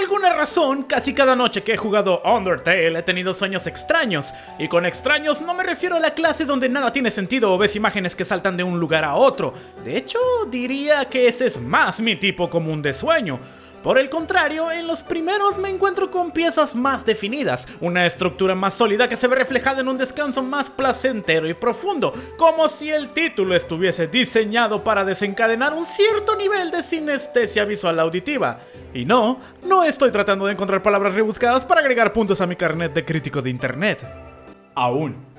alguna razón, casi cada noche que he jugado Undertale he tenido sueños extraños. Y con extraños no me refiero a la clase donde nada tiene sentido o ves imágenes que saltan de un lugar a otro. De hecho, diría que ese es más mi tipo común de sueño. Por el contrario, en los primeros me encuentro con piezas más definidas, una estructura más sólida que se ve reflejada en un descanso más placentero y profundo, como si el título estuviese diseñado para desencadenar un cierto nivel de sinestesia visual auditiva. Y no estoy tratando de encontrar palabras rebuscadas para agregar puntos a mi carnet de crítico de internet. Aún.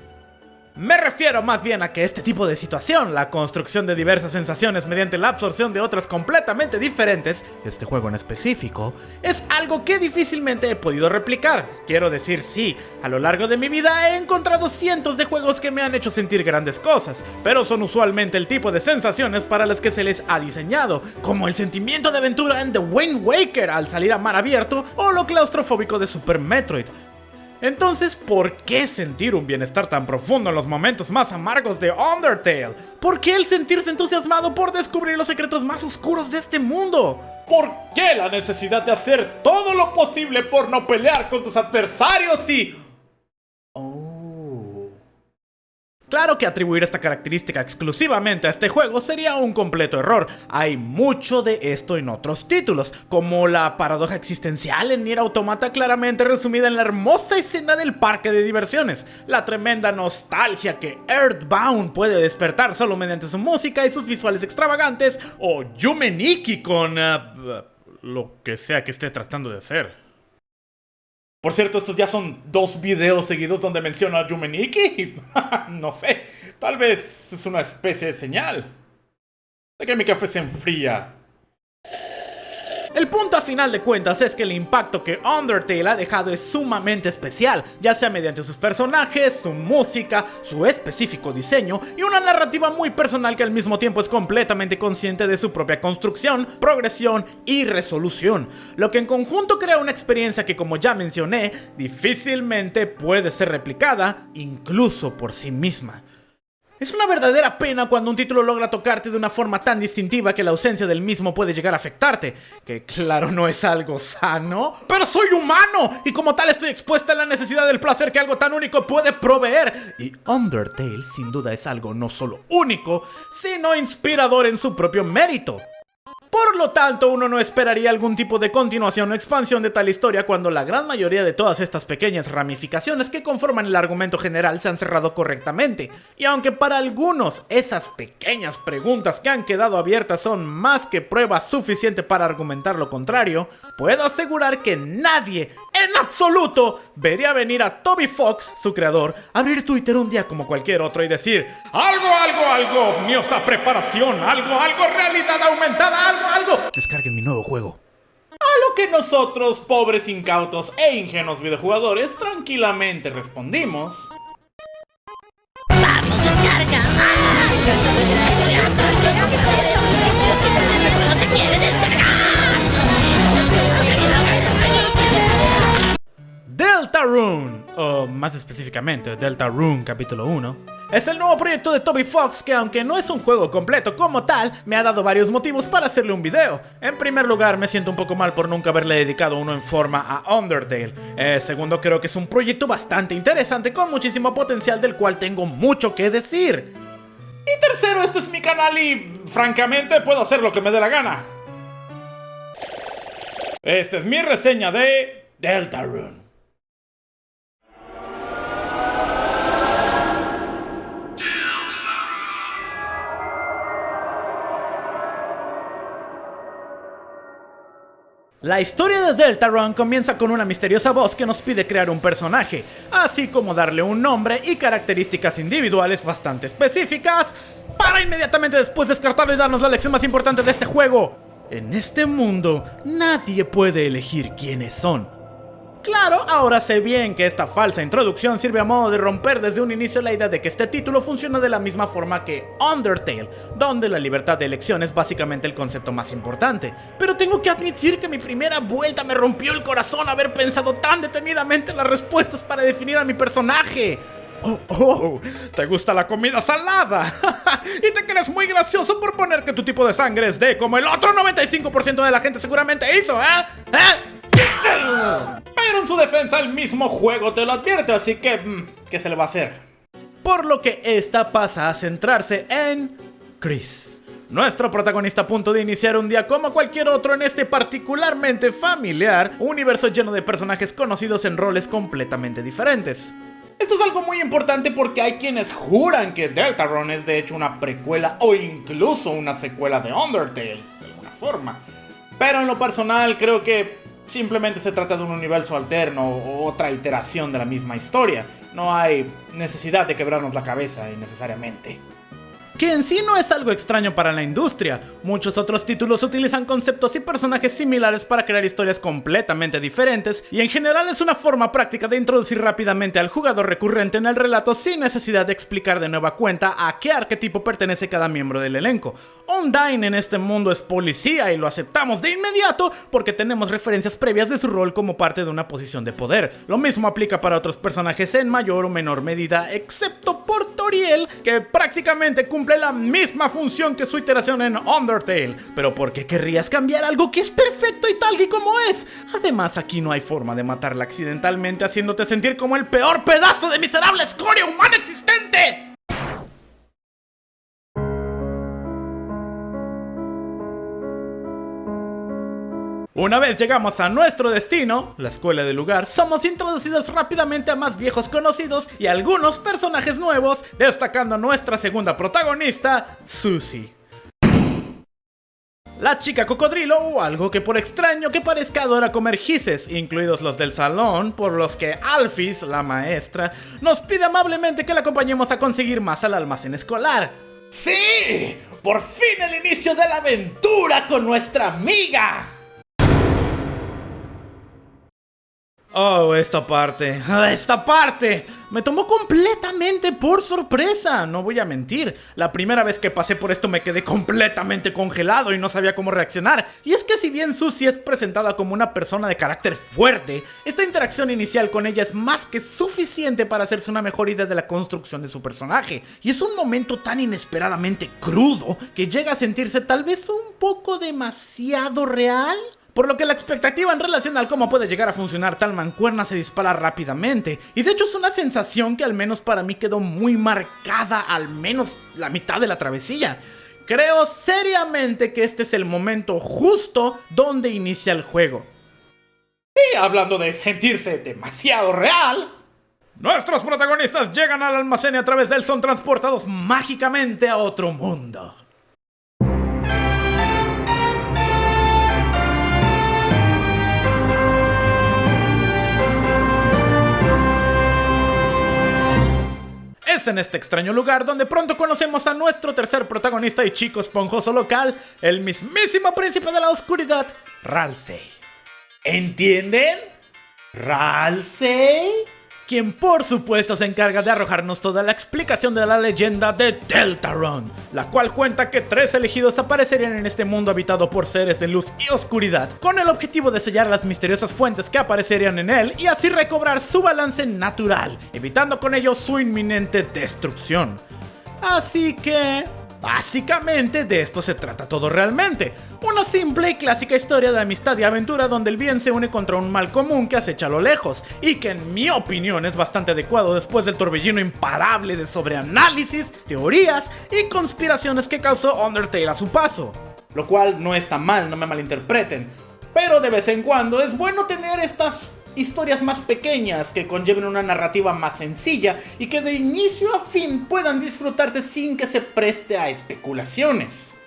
Me refiero más bien a que este tipo de situación, la construcción de diversas sensaciones mediante la absorción de otras completamente diferentes, este juego en específico, es algo que difícilmente he podido replicar. Quiero decir, sí, a lo largo de mi vida he encontrado cientos de juegos que me han hecho sentir grandes cosas, pero son usualmente el tipo de sensaciones para las que se les ha diseñado, como el sentimiento de aventura en The Wind Waker al salir a mar abierto o lo claustrofóbico de Super Metroid. Entonces, ¿por qué sentir un bienestar tan profundo en los momentos más amargos de Undertale? ¿Por qué el sentirse entusiasmado por descubrir los secretos más oscuros de este mundo? ¿Por qué la necesidad de hacer todo lo posible por no pelear con tus adversarios y... Claro que atribuir esta característica exclusivamente a este juego sería un completo error. Hay mucho de esto en otros títulos, como la paradoja existencial en Nier Automata, claramente resumida en la hermosa escena del parque de diversiones, la tremenda nostalgia que Earthbound puede despertar solo mediante su música y sus visuales extravagantes, o Yume Nikki con... lo que sea que esté tratando de hacer. Por cierto, estos ya son 2 videos seguidos donde menciona a Yume Nikki. No sé, tal vez es una especie de señal de que mi café se enfría. El punto a final de cuentas es que el impacto que Undertale ha dejado es sumamente especial, ya sea mediante sus personajes, su música, su específico diseño y una narrativa muy personal que al mismo tiempo es completamente consciente de su propia construcción, progresión y resolución, lo que en conjunto crea una experiencia que, como ya mencioné, difícilmente puede ser replicada incluso por sí misma. Es una verdadera pena cuando un título logra tocarte de una forma tan distintiva que la ausencia del mismo puede llegar a afectarte, que claro no es algo sano, pero soy humano y como tal estoy expuesta a la necesidad del placer que algo tan único puede proveer, y Undertale sin duda es algo no solo único, sino inspirador en su propio mérito. Por lo tanto, uno no esperaría algún tipo de continuación o expansión de tal historia cuando la gran mayoría de todas estas pequeñas ramificaciones que conforman el argumento general se han cerrado correctamente. Y aunque para algunos esas pequeñas preguntas que han quedado abiertas son más que prueba suficiente para argumentar lo contrario, puedo asegurar que nadie, en absoluto, vería venir a Toby Fox, su creador, abrir Twitter un día como cualquier otro y decir algo, omniosa preparación, algo, realidad aumentada, algo. Descarguen mi nuevo juego. A lo que nosotros, pobres incautos e ingenuos videojugadores, tranquilamente respondimos: ¡Vamos, descarga! ¡No se quiere descargar! Deltarune, o más específicamente Deltarune Capítulo 1, es el nuevo proyecto de Toby Fox que, aunque no es un juego completo como tal, me ha dado varios motivos para hacerle un video. En primer lugar, me siento un poco mal por nunca haberle dedicado uno en forma a Undertale. Segundo, creo que es un proyecto bastante interesante con muchísimo potencial del cual tengo mucho que decir. Y tercero, este es mi canal y, francamente, puedo hacer lo que me dé la gana. Esta es mi reseña de Deltarune. La historia de Deltarune comienza con una misteriosa voz que nos pide crear un personaje, así como darle un nombre y características individuales bastante específicas, para inmediatamente después descartarlo y darnos la lección más importante de este juego. En este mundo, nadie puede elegir quiénes son. Claro, ahora sé bien que esta falsa introducción sirve a modo de romper desde un inicio la idea de que este título funciona de la misma forma que Undertale, donde la libertad de elección es básicamente el concepto más importante. Pero tengo que admitir que mi primera vuelta me rompió el corazón haber pensado tan detenidamente en las respuestas para definir a mi personaje. Oh, ¿te gusta la comida salada? Y te crees muy gracioso por poner que tu tipo de sangre es D, como el otro 95% de la gente seguramente hizo, ¿eh? Pero en su defensa el mismo juego te lo advierte, así que ¿qué se le va a hacer? Por lo que esta pasa a centrarse en Chris, nuestro protagonista a punto de iniciar un día como cualquier otro en este particularmente familiar universo lleno de personajes conocidos en roles completamente diferentes. Esto es algo muy importante porque hay quienes juran que Deltarune es de hecho una precuela o incluso una secuela de Undertale, de alguna forma. Pero en lo personal creo que simplemente se trata de un universo alterno o otra iteración de la misma historia. No hay necesidad de quebrarnos la cabeza innecesariamente. Que en sí no es algo extraño para la industria. Muchos otros títulos utilizan conceptos y personajes similares para crear historias completamente diferentes, y en general es una forma práctica de introducir rápidamente al jugador recurrente en el relato sin necesidad de explicar de nueva cuenta a qué arquetipo pertenece cada miembro del elenco. Undyne en este mundo es policía y lo aceptamos de inmediato porque tenemos referencias previas de su rol como parte de una posición de poder. Lo mismo aplica para otros personajes en mayor o menor medida, excepto por Toriel, que prácticamente cumple la misma función que su iteración en Undertale. Pero ¿por qué querrías cambiar algo que es perfecto y tal y como es? Además, aquí no hay forma de matarla accidentalmente haciéndote sentir como el peor pedazo de miserable escoria humana existente. Una vez llegamos a nuestro destino, la escuela del lugar, somos introducidos rápidamente a más viejos conocidos y algunos personajes nuevos, destacando a nuestra segunda protagonista, Susie, la chica cocodrilo, o algo que por extraño que parezca adora comer gises, incluidos los del salón, por los que Alphys, la maestra, nos pide amablemente que la acompañemos a conseguir más al almacén escolar. ¡Sí! ¡Por fin el inicio de la aventura con nuestra amiga! Oh, esta parte me tomó completamente por sorpresa, no voy a mentir. La primera vez que pasé por esto me quedé completamente congelado y no sabía cómo reaccionar. Y es que si bien Susie es presentada como una persona de carácter fuerte, esta interacción inicial con ella es más que suficiente para hacerse una mejor idea de la construcción de su personaje. Y es un momento tan inesperadamente crudo que llega a sentirse tal vez un poco demasiado real. Por lo que la expectativa en relación al cómo puede llegar a funcionar tal mancuerna se dispara rápidamente. Y de hecho es una sensación que al menos para mí quedó muy marcada al menos la mitad de la travesía. Creo seriamente que este es el momento justo donde inicia el juego. Y hablando de sentirse demasiado real, nuestros protagonistas llegan al almacén y a través de él son transportados mágicamente a otro mundo. Es en este extraño lugar donde pronto conocemos a nuestro tercer protagonista y chico esponjoso local, el mismísimo príncipe de la oscuridad, Ralsei. ¿Entienden? ¿Ralsei? Quien por supuesto se encarga de arrojarnos toda la explicación de la leyenda de Deltarune, la cual cuenta que 3 elegidos aparecerían en este mundo habitado por seres de luz y oscuridad, con el objetivo de sellar las misteriosas fuentes que aparecerían en él y así recobrar su balance natural, evitando con ello su inminente destrucción. Así que básicamente de esto se trata todo realmente. Una simple y clásica historia de amistad y aventura donde el bien se une contra un mal común que acecha a lo lejos, y que en mi opinión es bastante adecuado después del torbellino imparable de sobreanálisis, teorías y conspiraciones que causó Undertale a su paso. Lo cual no está mal, no me malinterpreten, pero de vez en cuando es bueno tener estas historias más pequeñas que conlleven una narrativa más sencilla y que de inicio a fin puedan disfrutarse sin que se preste a especulaciones.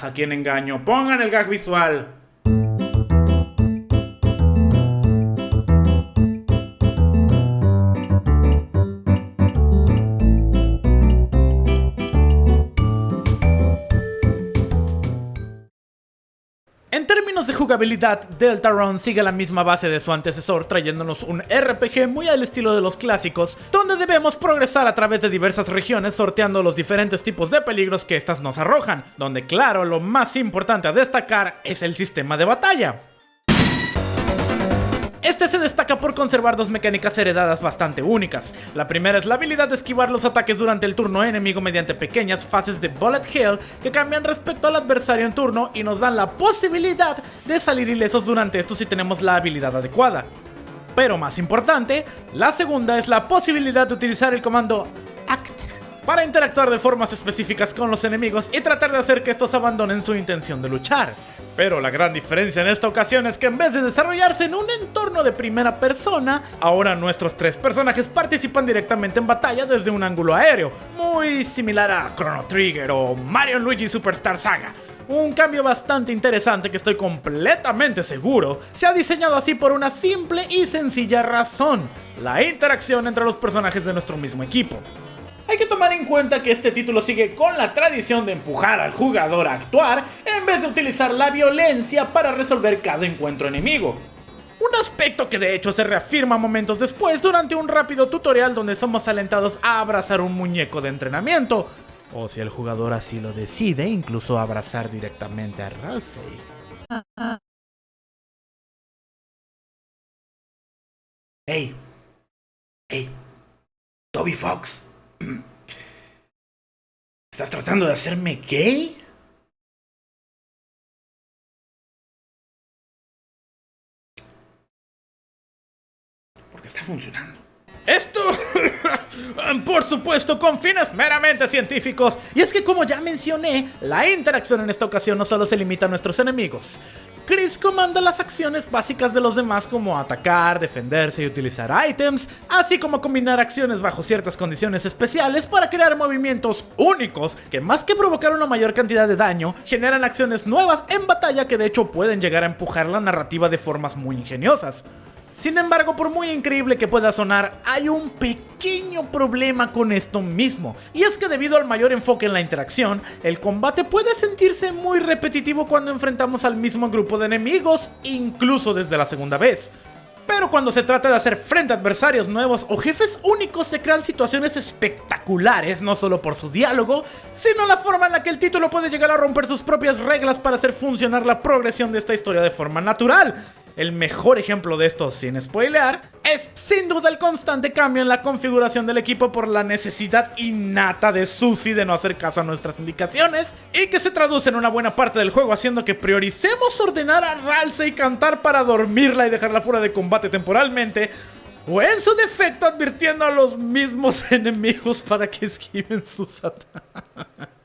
¿A quién engaño? Pongan el gag visual. En términos de jugabilidad, Deltarune sigue la misma base de su antecesor, trayéndonos un RPG muy al estilo de los clásicos, donde debemos progresar a través de diversas regiones sorteando los diferentes tipos de peligros que estas nos arrojan, donde claro, lo más importante a destacar es el sistema de batalla. Este Este se destaca por conservar dos mecánicas heredadas bastante únicas. La primera es la habilidad de esquivar los ataques durante el turno enemigo mediante pequeñas fases de Bullet Hell que cambian respecto al adversario en turno y nos dan la posibilidad de salir ilesos durante esto si tenemos la habilidad adecuada. Pero más importante, la segunda es la posibilidad de utilizar el comando ACT para interactuar de formas específicas con los enemigos y tratar de hacer que estos abandonen su intención de luchar. Pero la gran diferencia en esta ocasión es que en vez de desarrollarse en un entorno de primera persona, ahora nuestros tres personajes participan directamente en batalla desde un ángulo aéreo, muy similar a Chrono Trigger o Mario & Luigi Superstar Saga. Un cambio bastante interesante que estoy completamente seguro se ha diseñado así por una simple y sencilla razón: la interacción entre los personajes de nuestro mismo equipo. Hay que tomar en cuenta que este título sigue con la tradición de empujar al jugador a actuar en vez de utilizar la violencia para resolver cada encuentro enemigo. Un aspecto que de hecho se reafirma momentos después durante un rápido tutorial donde somos alentados a abrazar un muñeco de entrenamiento, o si el jugador así lo decide, incluso abrazar directamente a Ralsei. Hey, Toby Fox. ¿Estás tratando de hacerme gay? Porque está funcionando. Esto, por supuesto, con fines meramente científicos. Y es que, como ya mencioné, la interacción en esta ocasión no solo se limita a nuestros enemigos. Chris comanda las acciones básicas de los demás, como atacar, defenderse y utilizar ítems, así como combinar acciones bajo ciertas condiciones especiales para crear movimientos únicos que, más que provocar una mayor cantidad de daño, generan acciones nuevas en batalla que de hecho pueden llegar a empujar la narrativa de formas muy ingeniosas. Sin embargo, por muy increíble que pueda sonar, hay un pequeño problema con esto mismo, y es que debido al mayor enfoque en la interacción, el combate puede sentirse muy repetitivo cuando enfrentamos al mismo grupo de enemigos, incluso desde la segunda vez. Pero cuando se trata de hacer frente a adversarios nuevos o jefes únicos, se crean situaciones espectaculares, no solo por su diálogo, sino la forma en la que el título puede llegar a romper sus propias reglas para hacer funcionar la progresión de esta historia de forma natural. El mejor ejemplo de esto, sin spoilear, es sin duda el constante cambio en la configuración del equipo por la necesidad innata de Susie de no hacer caso a nuestras indicaciones, y que se traduce en una buena parte del juego haciendo que prioricemos ordenar a Ralsei cantar para dormirla y dejarla fuera de combate temporalmente, o en su defecto advirtiendo a los mismos enemigos para que esquiven sus ataques.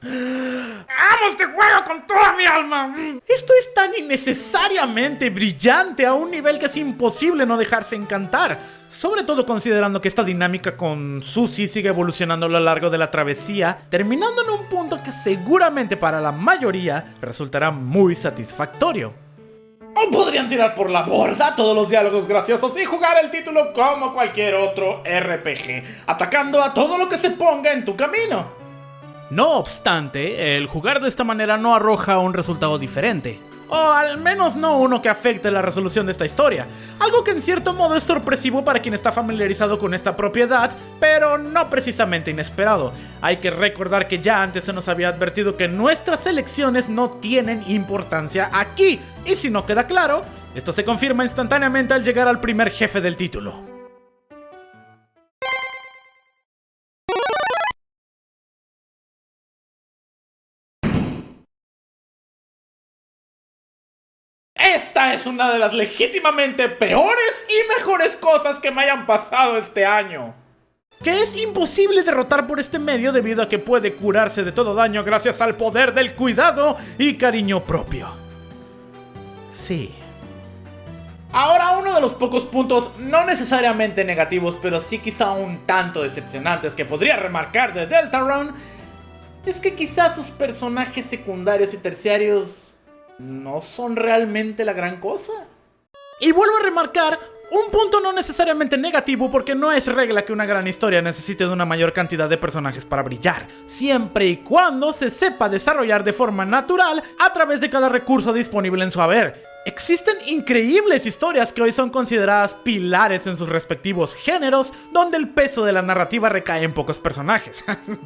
¡Amo este juego con toda mi alma! Esto es tan innecesariamente brillante a un nivel que es imposible no dejarse encantar, sobre todo considerando que esta dinámica con Susie sigue evolucionando a lo largo de la travesía, terminando en un punto que seguramente para la mayoría resultará muy satisfactorio. O podrían tirar por la borda todos los diálogos graciosos y jugar el título como cualquier otro RPG, atacando a todo lo que se ponga en tu camino. No obstante, el jugar de esta manera no arroja un resultado diferente, o al menos no uno que afecte la resolución de esta historia, algo que en cierto modo es sorpresivo para quien está familiarizado con esta propiedad, pero no precisamente inesperado. Hay que recordar que ya antes se nos había advertido que nuestras elecciones no tienen importancia aquí, y si no queda claro, esto se confirma instantáneamente al llegar al primer jefe del título. Esta es una de las legítimamente peores y mejores cosas que me hayan pasado este año, que es imposible derrotar por este medio debido a que puede curarse de todo daño gracias al poder del cuidado y cariño propio. Sí. Ahora, uno de los pocos puntos no necesariamente negativos, pero sí quizá un tanto decepcionantes que podría remarcar de Deltarune, es que quizá sus personajes secundarios y terciarios no son realmente la gran cosa. Y vuelvo a remarcar, un punto no necesariamente negativo, porque no es regla que una gran historia necesite de una mayor cantidad de personajes para brillar, siempre y cuando se sepa desarrollar de forma natural a través de cada recurso disponible en su haber. Existen increíbles historias que hoy son consideradas pilares en sus respectivos géneros, donde el peso de la narrativa recae en pocos personajes.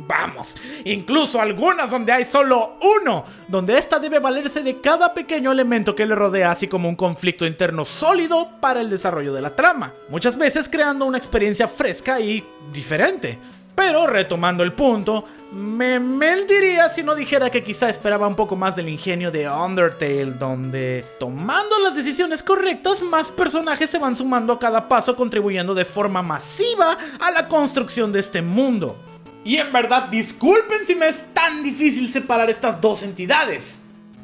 Vamos, incluso algunas donde hay solo uno, donde ésta debe valerse de cada pequeño elemento que le rodea, así como un conflicto interno sólido para el desarrollo de la trama, muchas veces creando una experiencia fresca y diferente. Pero retomando el punto, me mentiría si no dijera que quizá esperaba un poco más del ingenio de Undertale, donde, tomando las decisiones correctas, más personajes se van sumando a cada paso, contribuyendo de forma masiva a la construcción de este mundo. Y en verdad, disculpen si me es tan difícil separar estas dos entidades.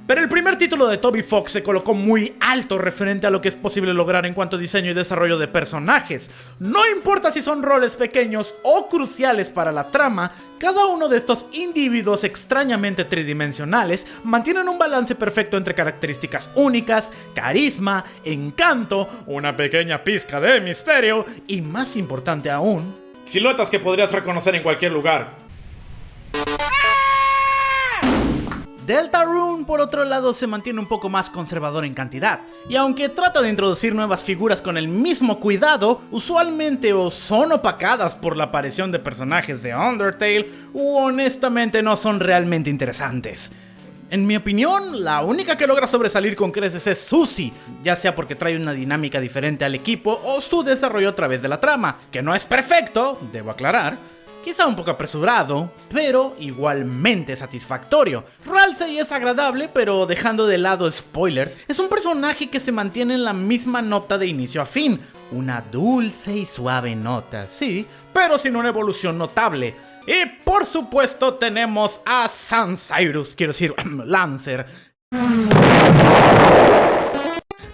Pero el primer título de Toby Fox se colocó muy alto referente a lo que es posible lograr en cuanto a diseño y desarrollo de personajes. No importa si son roles pequeños o cruciales para la trama, cada uno de estos individuos extrañamente tridimensionales mantienen un balance perfecto entre características únicas, carisma, encanto, una pequeña pizca de misterio y, más importante aún, siluetas que podrías reconocer en cualquier lugar. Deltarune, por otro lado, se mantiene un poco más conservador en cantidad, y aunque trata de introducir nuevas figuras con el mismo cuidado, usualmente o son opacadas por la aparición de personajes de Undertale, u honestamente no son realmente interesantes. En mi opinión, la única que logra sobresalir con creces es Susie, ya sea porque trae una dinámica diferente al equipo o su desarrollo a través de la trama, que no es perfecto, debo aclarar, quizá un poco apresurado, pero igualmente satisfactorio. Ralsei es agradable, pero dejando de lado spoilers, es un personaje que se mantiene en la misma nota de inicio a fin. Una dulce y suave nota, sí, pero sin una evolución notable. Y por supuesto tenemos a Cyrus, quiero decir, Lancer,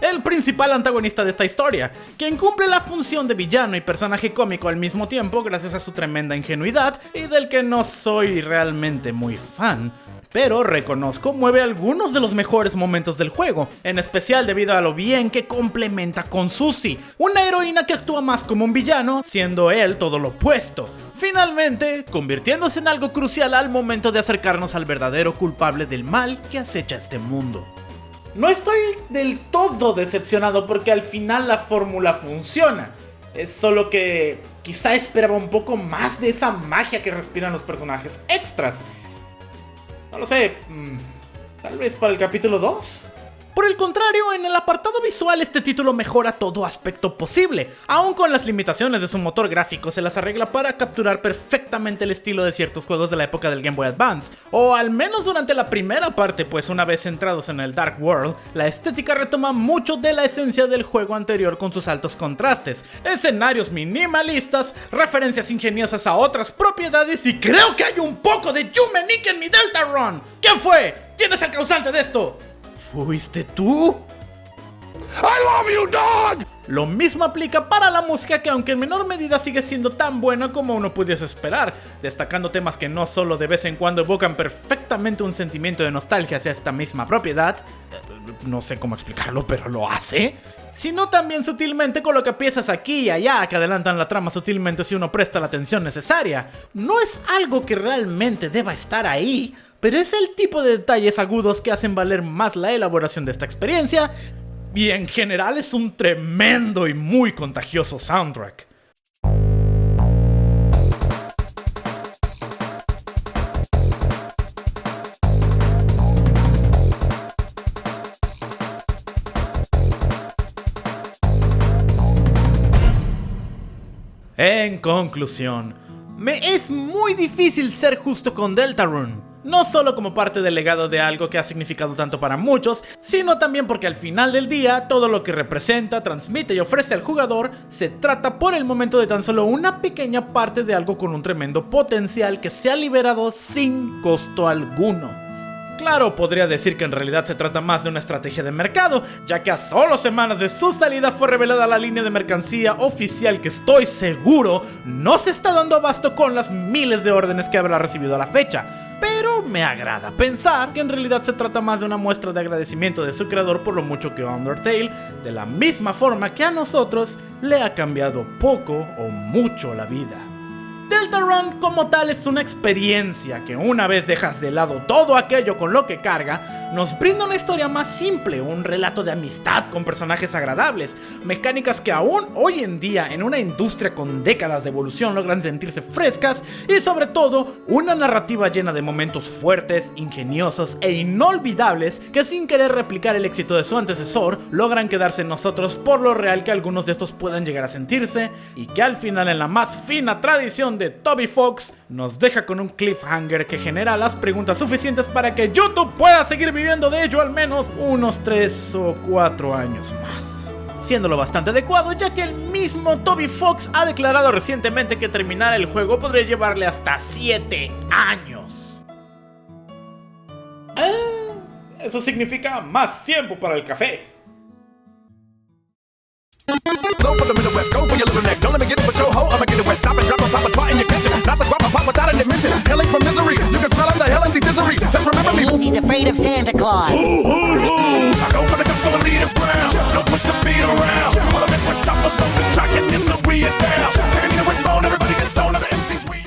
el principal antagonista de esta historia, quien cumple la función de villano y personaje cómico al mismo tiempo gracias a su tremenda ingenuidad y del que no soy realmente muy fan. Pero reconozco, mueve algunos de los mejores momentos del juego, en especial debido a lo bien que complementa con Susie, una heroína que actúa más como un villano, siendo él todo lo opuesto, finalmente convirtiéndose en algo crucial al momento de acercarnos al verdadero culpable del mal que acecha este mundo. No estoy del todo decepcionado porque al final la fórmula funciona. Es solo que quizá esperaba un poco más de esa magia que respiran los personajes extras. No lo sé, tal vez para el capítulo 2. Por el contrario, en el apartado visual este título mejora todo aspecto posible. Aún con las limitaciones de su motor gráfico, se las arregla para capturar perfectamente el estilo de ciertos juegos de la época del Game Boy Advance. O al menos durante la primera parte, pues una vez centrados en el Dark World, la estética retoma mucho de la esencia del juego anterior con sus altos contrastes, escenarios minimalistas, referencias ingeniosas a otras propiedades y creo que hay un poco de Yume Nikki en mi Deltarune. ¿Quién fue? ¿Quién es el causante de esto? ¿Fuiste tú? I love you, dog. Lo mismo aplica para la música, que aunque en menor medida sigue siendo tan buena como uno pudiese esperar, destacando temas que no solo de vez en cuando evocan perfectamente un sentimiento de nostalgia hacia esta misma propiedad, no sé cómo explicarlo, pero lo hace, sino también sutilmente coloca piezas aquí y allá que adelantan la trama sutilmente si uno presta la atención necesaria. No es algo que realmente deba estar ahí, pero es el tipo de detalles agudos que hacen valer más la elaboración de esta experiencia, y en general es un tremendo y muy contagioso soundtrack. En conclusión, me es muy difícil ser justo con Deltarune. No solo como parte del legado de algo que ha significado tanto para muchos, sino también porque al final del día, todo lo que representa, transmite y ofrece al jugador, se trata por el momento de tan solo una pequeña parte de algo con un tremendo potencial que se ha liberado sin costo alguno. Claro, podría decir que en realidad se trata más de una estrategia de mercado, ya que a solo semanas de su salida fue revelada la línea de mercancía oficial que estoy seguro no se está dando abasto con las miles de órdenes que habrá recibido a la fecha. Pero me agrada pensar que en realidad se trata más de una muestra de agradecimiento de su creador por lo mucho que Undertale, de la misma forma que a nosotros, le ha cambiado poco o mucho la vida. Deltarune como tal es una experiencia que una vez dejas de lado todo aquello con lo que carga, nos brinda una historia más simple, un relato de amistad con personajes agradables, mecánicas que aún hoy en día en una industria con décadas de evolución logran sentirse frescas y sobre todo una narrativa llena de momentos fuertes, ingeniosos e inolvidables que sin querer replicar el éxito de su antecesor logran quedarse en nosotros por lo real que algunos de estos puedan llegar a sentirse y que al final en la más fina tradición de Toby Fox nos deja con un cliffhanger que genera las preguntas suficientes para que YouTube pueda seguir viviendo de ello al menos unos 3 o 4 años más. Siéndolo bastante adecuado ya que el mismo Toby Fox ha declarado recientemente que terminar el juego podría llevarle hasta 7 años. Eso significa más tiempo para el café. Go for the middle west, go for your little neck. Don't let me get it with your hoe, I'ma get it wet. Stop and drop on top of twat in your kitchen. Not the guap, I pop without a dimension. Hailing from misery, you can smell I'm the hell empty misery. Just remember It me. means he's afraid of Santa Claus. I go for the gusto and lead it brown. Don't push the beat around.